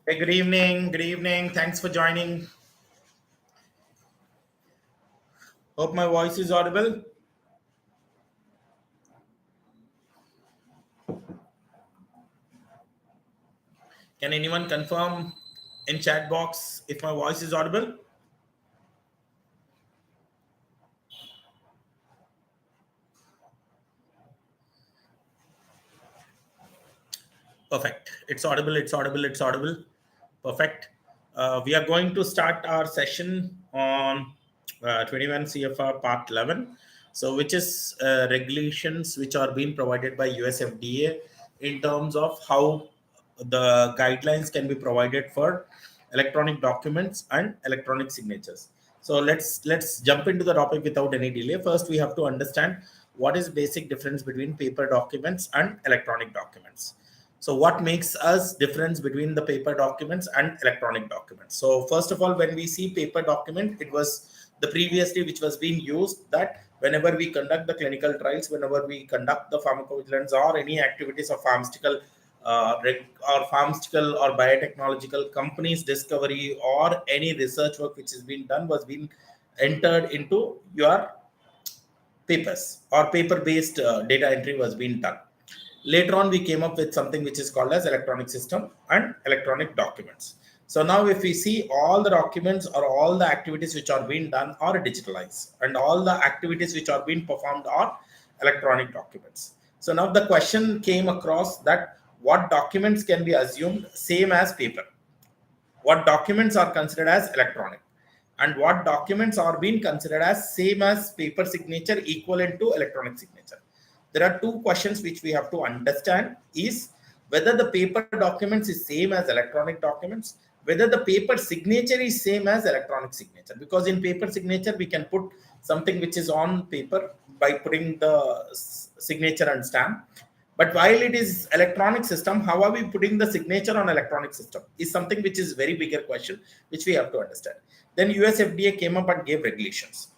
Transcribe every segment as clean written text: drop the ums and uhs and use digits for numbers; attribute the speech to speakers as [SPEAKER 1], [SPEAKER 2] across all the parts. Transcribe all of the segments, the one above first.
[SPEAKER 1] Hey, good evening. Good evening. Thanks for joining. Hope my voice is audible. Can anyone confirm in chat box if my voice is audible? Perfect. It's audible. It's audible. It's audible. Perfect. We are going to start our session on 21 CFR Part 11. So, which is regulations which are being provided by US FDA in terms of how the guidelines can be provided for electronic documents and electronic signatures. So let's jump into the topic without any delay. First, we have to understand what is basic difference between paper documents and electronic documents. So what makes us difference between the paper documents and electronic documents? So first of all, when we see paper document, it was the previously which was being used that whenever we conduct the clinical trials, whenever we conduct the pharmacovigilance or any activities of pharmaceutical or pharmaceutical or biotechnological companies discovery or any research work which has been done was being entered into your papers or paper based data entry was being done. Later on, we came up with something which is called as electronic system and electronic documents. So now if we see all the documents or all the activities which are being done are digitalized and all the activities which are being performed are electronic documents. So now the question came across that what documents can be assumed same as paper, what documents are considered as electronic, and what documents are being considered as same as paper signature equivalent to electronic signature. There are two questions which we have to understand is whether the paper documents is same as electronic documents, whether the paper signature is same as electronic signature, because in paper signature we can put something which is on paper by putting the signature and stamp. But while it is electronic system, how are we putting the signature on electronic system is something which is very bigger question, which we have to understand. Then US FDA came up and gave regulations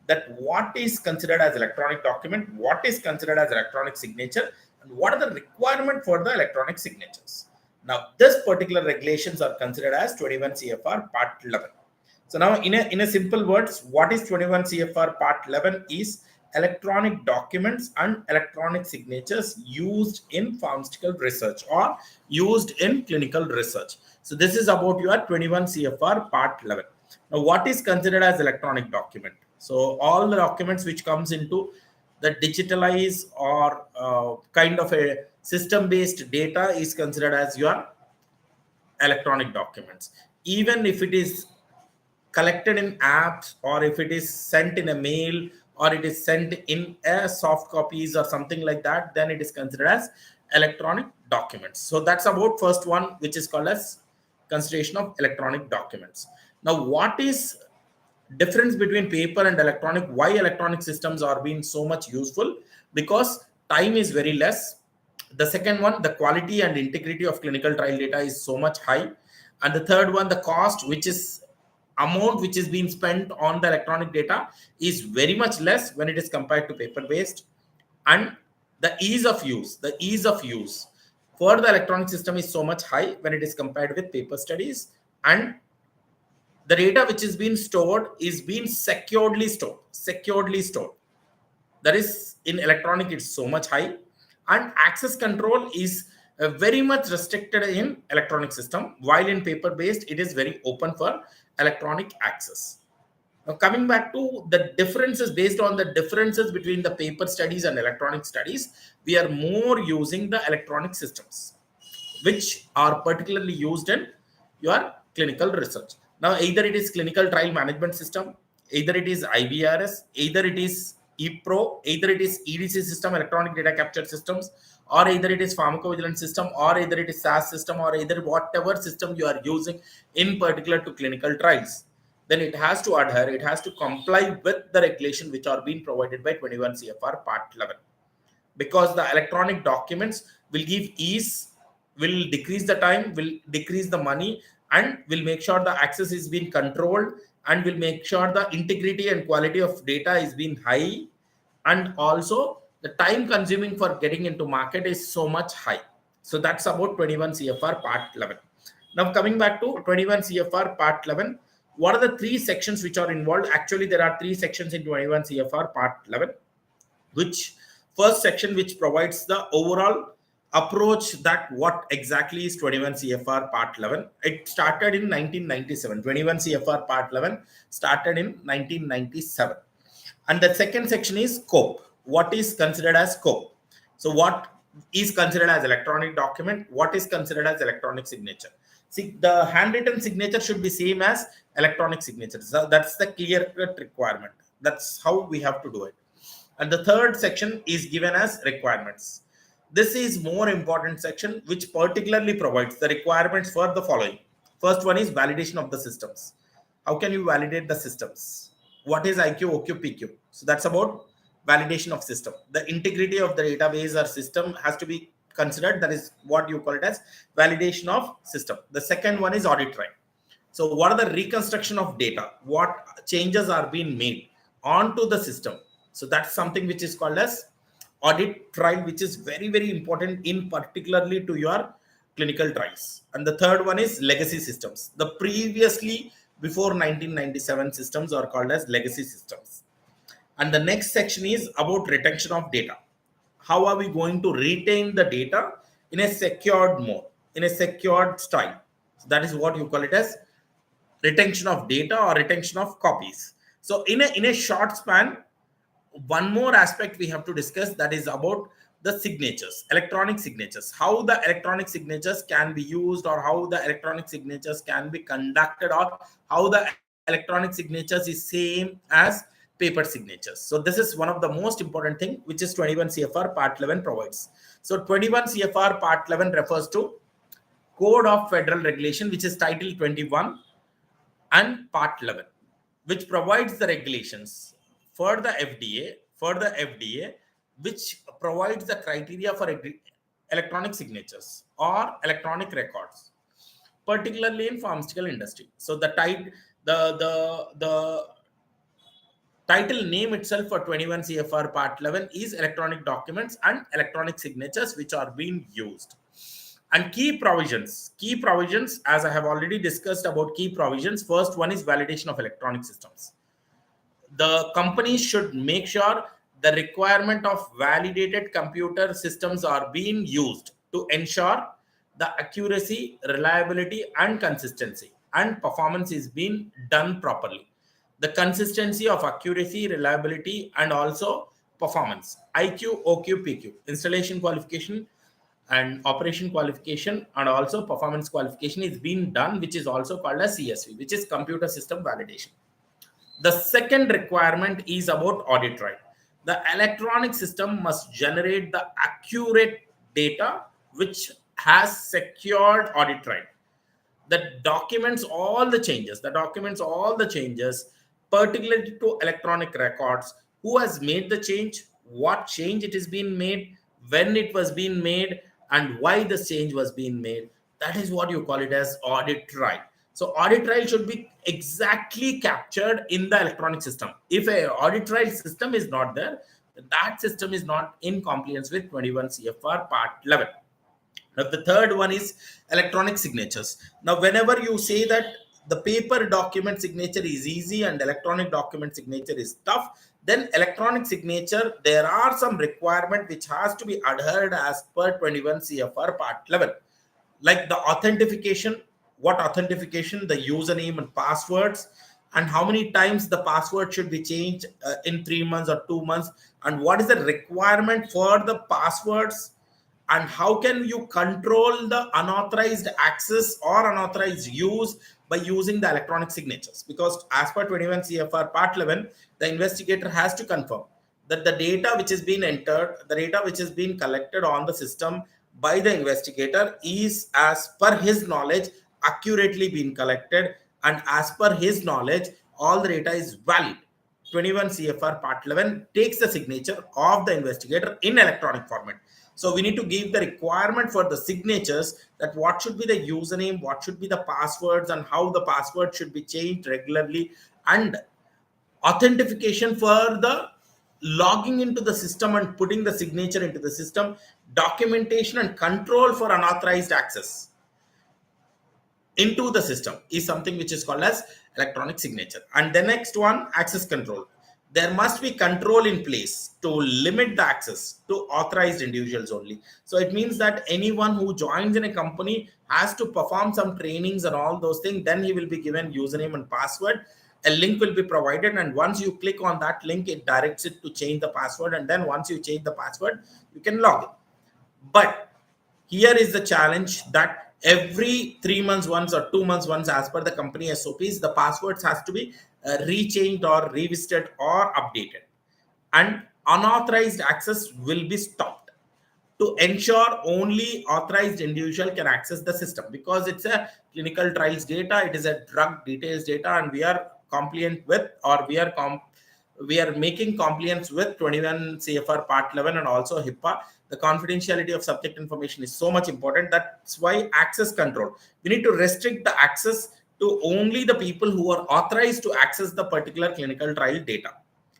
[SPEAKER 1] that what is considered as electronic document, what is considered as electronic signature, and what are the requirement for the electronic signatures. Now, this particular regulations are considered as 21 CFR Part 11. So now, in a simple words, what is 21 CFR Part 11 is electronic documents and electronic signatures used in pharmaceutical research or used in clinical research. So this is about your 21 CFR Part 11. Now, what is considered as electronic document? So all the documents which comes into the digitalized or kind of a system-based data is considered as your electronic documents. Even if it is collected in apps or if it is sent in a mail or it is sent in a soft copies or something like that, then it is considered as electronic documents. So that's about first one, which is called as consideration of electronic documents. Now, what is difference between paper and electronic? Why electronic systems are being so much useful? Because time is very less. The second one, the quality and integrity of clinical trial data is so much high. And the third one, the cost, which is amount which is being spent on the electronic data is very much less when it is compared to paper based. And the ease of use for the electronic system is so much high when it is compared with paper studies. And the data which is being stored is being securely stored. That is, in electronic it's so much high, and access control is very much restricted in electronic system, while in paper based it is very open for electronic access. Now, coming back to the differences, based on the differences between the paper studies and electronic studies, we are more using the electronic systems which are particularly used in your clinical research. Now, either it is clinical trial management system, either it is IVRS, either it is EPRO, either it is EDC system, electronic data capture systems, or either it is pharmacovigilance system, or either it is SAS system, or either whatever system you are using in particular to clinical trials, then it has to adhere, it has to comply with the regulation which are being provided by 21 CFR Part 11, because the electronic documents will give ease, will decrease the time, will decrease the money, and will make sure the access is being controlled, and will make sure the integrity and quality of data is being high, and also the time consuming for getting into market is so much high. So that's about 21 CFR Part 11. Now coming back to 21 CFR Part 11, what are the three sections which are involved? Actually, there are three sections in 21 CFR Part 11, which first section which provides the overall approach that what exactly is 21 CFR Part 11. It started in 1997. 21 CFR Part 11 started in 1997. And the second section is scope. What is considered as scope? So what is considered as electronic document? What is considered as electronic signature? See, the handwritten signature should be same as electronic signature. So that's the clear-cut requirement. That's how we have to do it. And the third section is given as requirements. This is more important section which particularly provides the requirements for the following. First one is validation of the systems. How can you validate the systems? What is IQ, OQ, PQ? So that's about validation of system. The integrity of the database or system has to be considered. That is what you call it as validation of system. The second one is audit trail. So what are the reconstruction of data? What changes are being made onto the system? So that's something which is called as audit trial, which is very, very important in particularly to your clinical trials. And the third one is legacy systems. The previously before 1997 systems are called as legacy systems. And the next section is about retention of data. How are we going to retain the data in a secured mode, in a secured style? So that is what you call it as retention of data or retention of copies. So in a short span, one more aspect we have to discuss, that is about the signatures, electronic signatures, how the electronic signatures can be used, or how the electronic signatures can be conducted, or how the electronic signatures is same as paper signatures. So this is one of the most important thing which is 21 CFR Part 11 provides. So 21 CFR Part 11 refers to Code of Federal Regulation, which is Title 21 and Part 11, which provides the regulations for the FDA, which provides the criteria for electronic signatures or electronic records, particularly in pharmaceutical industry. So the title name itself for 21 CFR Part 11 is electronic documents and electronic signatures which are being used. And key provisions, as I have already discussed about key provisions. First one is validation of electronic systems. The companies should make sure the requirement of validated computer systems are being used to ensure the accuracy, reliability, and consistency and performance is being done properly. The consistency of accuracy, reliability, and also performance. IQ, OQ, PQ, installation qualification and operation qualification, and also performance qualification is being done, which is also called as CSV, which is computer system validation. The second requirement is about audit trail. The electronic system must generate the accurate data which has secured audit trail. That documents all the changes, particularly to electronic records, who has made the change, what change it is being made, when it was being made, and why the change was being made. That is what you call it as audit trail. So audit trail should be exactly captured in the electronic system. If a audit trail system is not there, that system is not in compliance with 21 CFR Part 11. Now, the third one is electronic signatures. Now, whenever you say that the paper document signature is easy and electronic document signature is tough, then electronic signature, there are some requirement which has to be adhered as per 21 CFR Part 11. Like the authentication, what authentication, the username and passwords, and how many times the password should be changed in 3 months or 2 months, and what is the requirement for the passwords, and how can you control the unauthorized access or unauthorized use by using the electronic signatures. Because as per 21 CFR Part 11, the investigator has to confirm that the data which is being entered, the data which is being collected on the system by the investigator is, as per his knowledge, accurately being collected, and as per his knowledge, all the data is valid. 21 CFR Part 11 takes the signature of the investigator in electronic format. So we need to give the requirement for the signatures, that what should be the username, what should be the passwords, and how the password should be changed regularly, and authentication for the logging into the system and putting the signature into the system, documentation and control for unauthorized access. into the system is something which is called as electronic signature. And the next one, access control. There must be control in place to limit the access to authorized individuals only. So it means that anyone who joins in a company has to perform some trainings and all those things. Then he will be given username and password. A link will be provided, and once you click on that link, it directs it to change the password. And then once you change the password, you can log in. But here is the challenge, that every 3 months once or 2 months once, as per the company SOPs, the passwords has to be rechanged or revisited or updated, and unauthorized access will be stopped to ensure only authorized individual can access the system, because it's a clinical trials data, it is a drug details data, and we are compliant with, or we are making compliance with 21 CFR Part 11 and also HIPAA. The confidentiality of subject information is so much important. That's why access control. We need to restrict the access to only the people who are authorized to access the particular clinical trial data.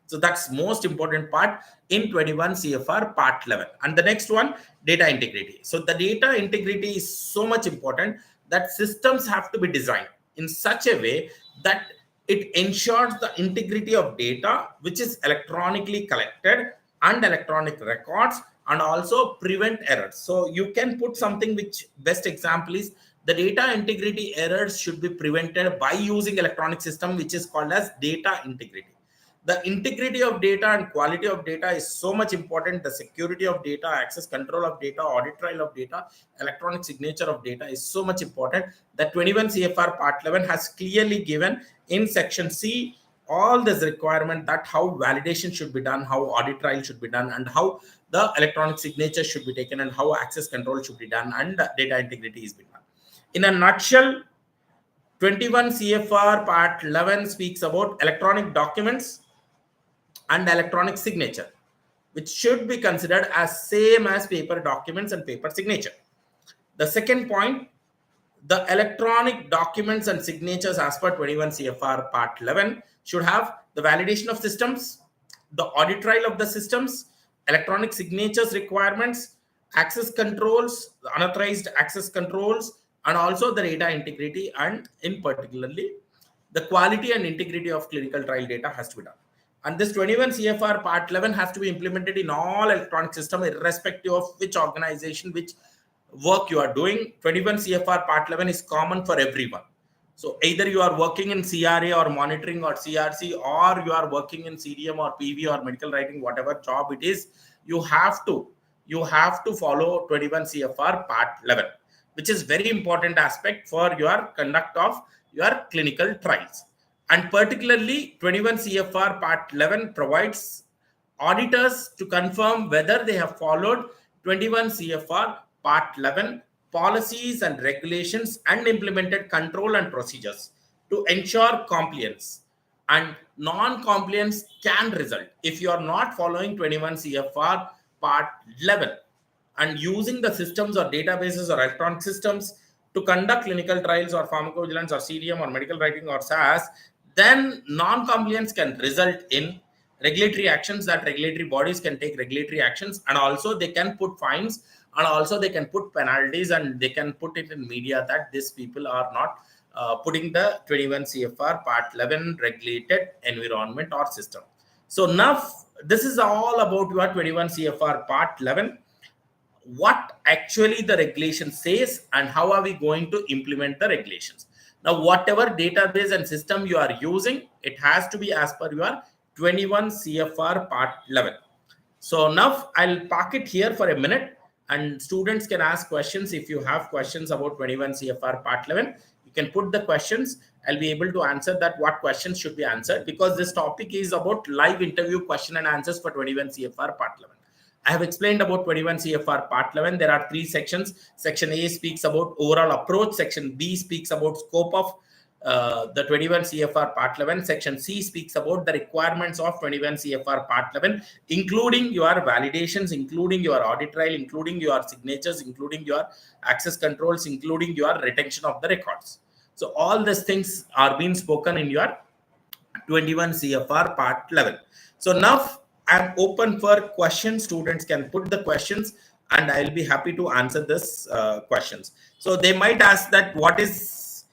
[SPEAKER 1] So that's most important part in 21 CFR Part 11. And the next one, data integrity. So the data integrity is so much important that systems have to be designed in such a way that it ensures the integrity of data which is electronically collected and electronic records, and also prevent errors. So you can put something which, best example is, the data integrity errors should be prevented by using electronic system which is called as data integrity. The integrity of data and quality of data is so much important. The security of data, access control of data, audit trail of data, electronic signature of data is so much important that 21 CFR Part 11 has clearly given in section C all this requirement, that how validation should be done, how audit trial should be done, and how the electronic signature should be taken, and how access control should be done, and data integrity is being done. In a nutshell, 21 CFR Part 11 speaks about electronic documents and electronic signature, which should be considered as same as paper documents and paper signature. The second point, the electronic documents and signatures as per 21 CFR Part 11 should have the validation of systems, the audit trail of the systems, electronic signatures requirements, access controls, the unauthorized access controls, and also the data integrity, and in particularly the quality and integrity of clinical trial data has to be done. And this 21 CFR Part 11 has to be implemented in all electronic system, irrespective of which organization, which work you are doing. 21 CFR Part 11 is common for everyone. So either you are working in CRA or monitoring or CRC, or you are working in CDM or PV or medical writing, whatever job it is, you have to follow 21 CFR Part 11, which is very important aspect for your conduct of your clinical trials. And particularly 21 CFR Part 11 provides auditors to confirm whether they have followed 21 CFR Part 11 policies and regulations and implemented control and procedures to ensure compliance. And non-compliance can result if you are not following 21 CFR Part 11 and using the systems or databases or electronic systems to conduct clinical trials or pharmacovigilance or CDM or medical writing or SAS, then non-compliance can result in regulatory actions, that regulatory bodies can take regulatory actions, and also they can put fines, and also they can put penalties, and they can put it in media that these people are not putting the 21 CFR Part 11 regulated environment or system. So now this is all about your 21 CFR Part 11. What actually the regulation says and how are we going to implement the regulations. Now, whatever database and system you are using, it has to be as per your 21 CFR Part 11. So now I'll park it here for a minute, and students can ask questions. If you have questions about 21 CFR Part 11, you can put the questions. I'll be able to answer that, what questions should be answered, because this topic is about live interview question and answers for 21 CFR Part 11. I have explained about 21 CFR Part 11. There are 3 sections. Section A speaks about overall approach. Section B speaks about scope of the 21 CFR Part 11. Section C speaks about the requirements of 21 CFR Part 11, including your validations, including your audit trail, including your signatures, including your access controls, including your retention of the records. So all these things are being spoken in your 21 CFR Part 11. So now I'm open for questions. Students can put the questions, and I'll be happy to answer this questions. So they might ask that what is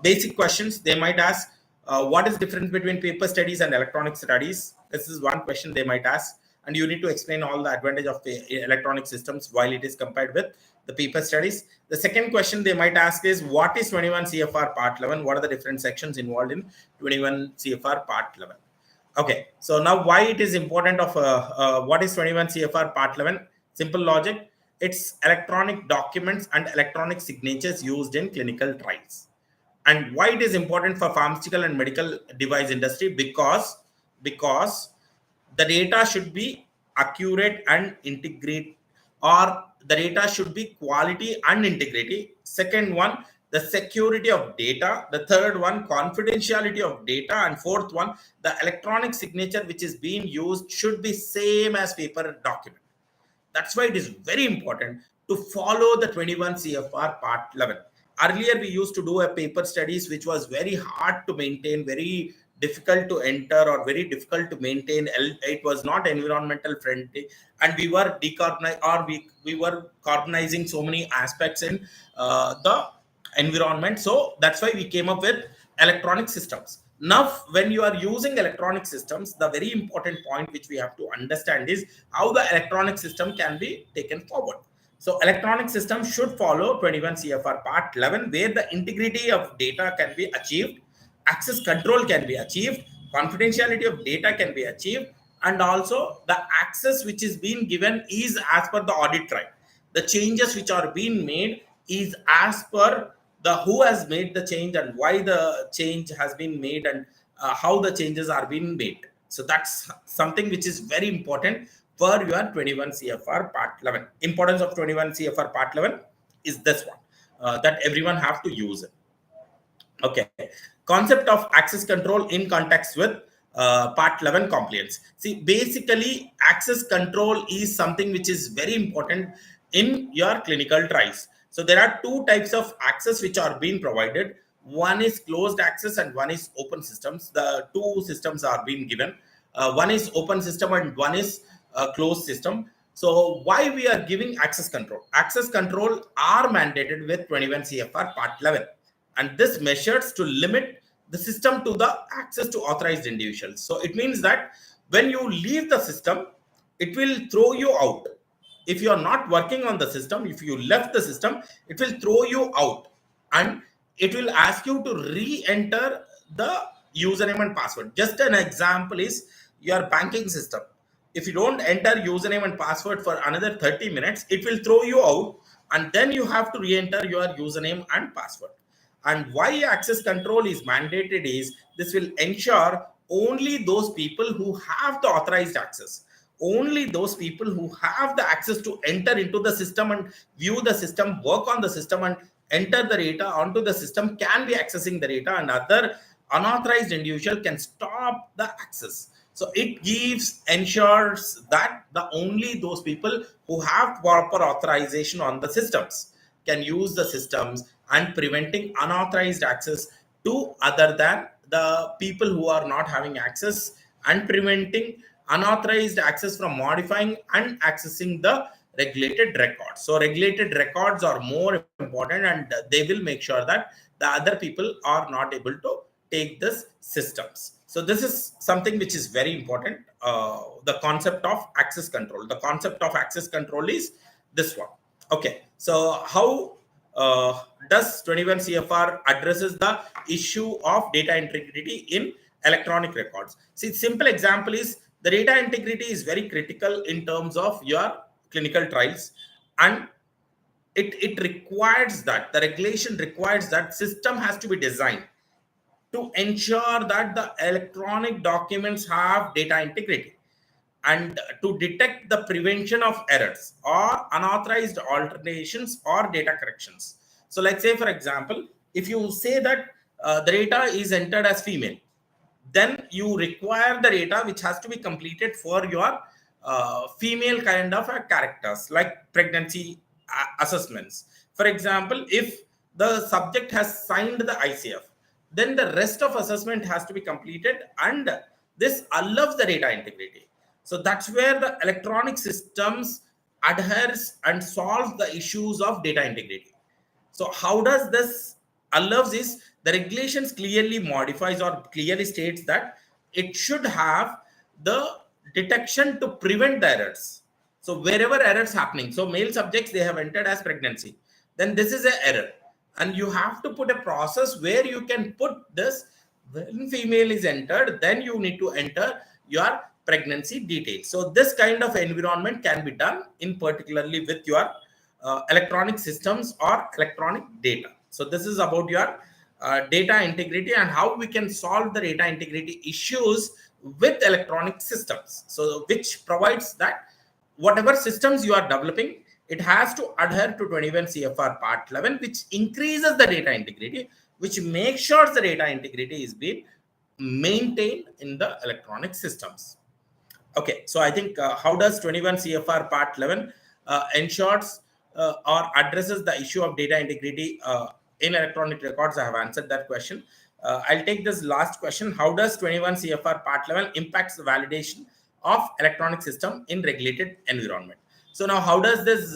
[SPEAKER 1] basic questions they might ask. What is difference between paper studies and electronic studies? This is one question they might ask, and you need to explain all the advantage of the electronic systems while it is compared with the paper studies. The second question they might ask is, what is 21 CFR Part 11? What are the different sections involved in 21 CFR Part 11? Okay, so now why it is important of what is 21 CFR Part 11? Simple logic. It's electronic documents and electronic signatures used in clinical trials. And why it is important for pharmaceutical and medical device industry? Because the data should be accurate and integrate, or the data should be quality and integrity. Second one, the security of data. The third one, confidentiality of data. And fourth one, the electronic signature which is being used should be same as paper document. That's why it is very important to follow the 21 CFR Part 11. Earlier, we used to do a paper studies, which was very hard to maintain, very difficult to enter, or very difficult to maintain. It was not environmental friendly, and we were decarbonizing, or we were carbonizing so many aspects in the environment. So that's why we came up with electronic systems. Now when you are using electronic systems, the very important point which we have to understand is how the electronic system can be taken forward. So electronic system should follow 21 CFR Part 11, where the integrity of data can be achieved, access control can be achieved, confidentiality of data can be achieved, and also the access which is being given is as per the audit trail. The changes which are being made is as per the who has made the change and why the change has been made, and how the changes are being made. So that's something which is very important for your 21 CFR Part 11. Importance of 21 CFR Part 11 is this one, that everyone have to use it. Okay. Concept of access control in context with Part 11 compliance. See, basically, access control is something which is very important in your clinical trials. So there are two types of access which are being provided. One is closed access and one is open systems. The two systems are being given. One is open system and one is closed system. So why we are giving access control? Access control are mandated with 21 CFR Part 11, and this measures to limit the system to the access to authorized individuals. So it means that when you leave the system, it will throw you out. If you are not working on the system, if you left the system, it will throw you out, and it will ask you to re-enter the username and password. Just an example is your banking system. If you don't enter username and password for another 30 minutes, it will throw you out, and then you have to re-enter your username and password. And why access control is mandated is this will ensure only those people who have the authorized access, only those people who have the access to enter into the system and view the system, work on the system, and enter the data onto the system can be accessing the data, and other unauthorized individual can stop the access. So it ensures that the only those people who have proper authorization on the systems can use the systems, and preventing unauthorized access to other than the people who are not having access, and preventing unauthorized access from modifying and accessing the regulated records. So regulated records are more important, and they will make sure that the other people are not able to take this systems. So this is something which is very important. The concept of access control. The concept of access control is this one. Okay, so how does 21 CFR addresses the issue of data integrity in electronic records? See, simple example is the data integrity is very critical in terms of your clinical trials, and it requires that the regulation requires that system has to be designed to ensure that the electronic documents have data integrity, and to detect the prevention of errors or unauthorized alterations or data corrections. So like say for example, if you say that the data is entered as female, then you require the data which has to be completed for your female kind of characters, like pregnancy assessments. For example, if the subject has signed the ICF, then the rest of assessment has to be completed, and this allows the data integrity. So that's where the electronic systems adheres and solves the issues of data integrity. So how does this allows is the regulations clearly modifies or clearly states that it should have the detection to prevent the errors. So wherever errors happening, so male subjects they have entered as pregnancy, then this is an error, and you have to put a process where you can put this. When female is entered, then you need to enter your pregnancy details. So this kind of environment can be done in particularly with your electronic systems or electronic data. So this is about your data integrity and how we can solve the data integrity issues with electronic systems. So which provides that whatever systems you are developing, it has to adhere to 21 CFR Part 11, which increases the data integrity, which makes sure the data integrity is being maintained in the electronic systems. Okay, so I think how does 21 CFR Part 11 ensures or addresses the issue of data integrity in electronic records? I have answered that question. I'll take this last question. How does 21 CFR Part 11 impacts the validation of electronic system in regulated environment? So now how does this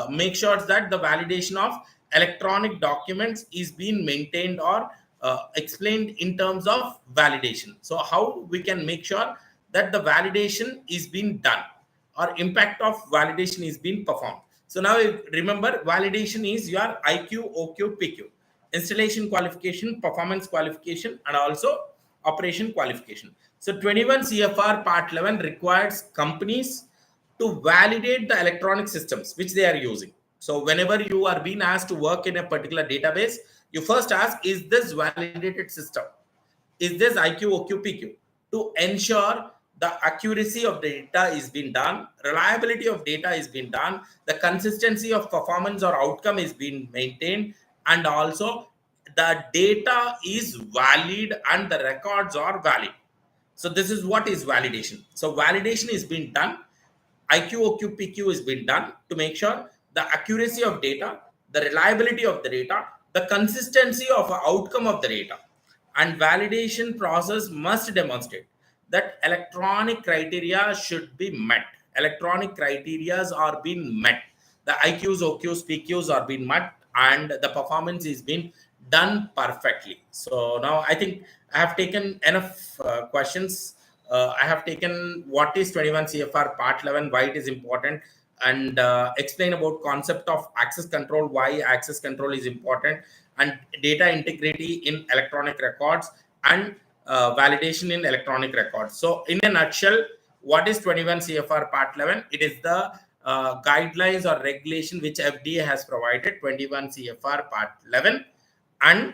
[SPEAKER 1] make sure that the validation of electronic documents is being maintained or explained in terms of validation? So how we can make sure that the validation is being done or impact of validation is being performed? So now remember, validation is your IQ, OQ, PQ, installation qualification, performance qualification, and also operation qualification. So 21 CFR Part 11 requires companies to validate the electronic systems which they are using. So whenever you are being asked to work in a particular database, you first ask, is this validated system? Is this IQ, OQ, PQ? To ensure the accuracy of data is being done, reliability of data is being done, the consistency of performance or outcome is being maintained, and also the data is valid and the records are valid. So this is what is validation. So validation is being done. IQ, OQ, PQ is being done to make sure the accuracy of data, the reliability of the data, the consistency of outcome of the data, and validation process must demonstrate that electronic criteria should be met. Electronic criteria are being met. The IQs, OQs, PQs are being met, and the performance is being done perfectly. So now I think I have taken enough questions. I have taken what is 21 CFR Part 11, why it is important, and explain about concept of access control, why access control is important, and data integrity in electronic records, and validation in electronic records. So in a nutshell, what is 21 CFR Part 11? It is the guidelines or regulation which FDA has provided, 21 CFR Part 11, and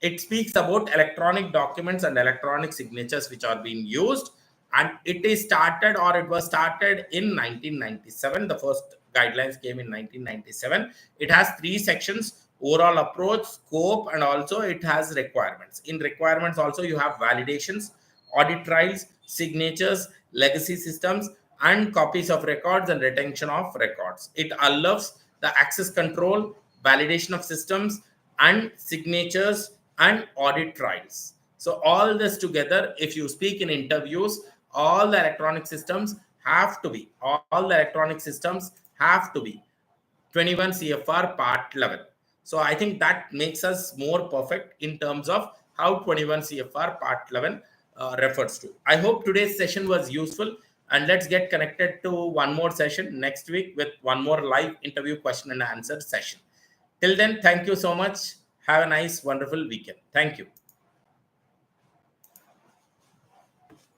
[SPEAKER 1] it speaks about electronic documents and electronic signatures which are being used. And it is started, or it was started in 1997. The first guidelines came in 1997. It has 3 sections: overall approach, scope, and also it has requirements. In requirements also you have validations, audit trials, signatures, legacy systems, and copies of records and retention of records. It allows the access control, validation of systems, and signatures, and audit trials. So all this together, if you speak in interviews, all the electronic systems have to be, all the electronic systems have to be 21 CFR Part 11. So I think that makes us more perfect in terms of how 21 CFR Part 11 refers to. I hope today's session was useful, and let's get connected to one more session next week with one more live interview question and answer session. Till then, thank you so much. Have a nice, wonderful weekend. Thank you.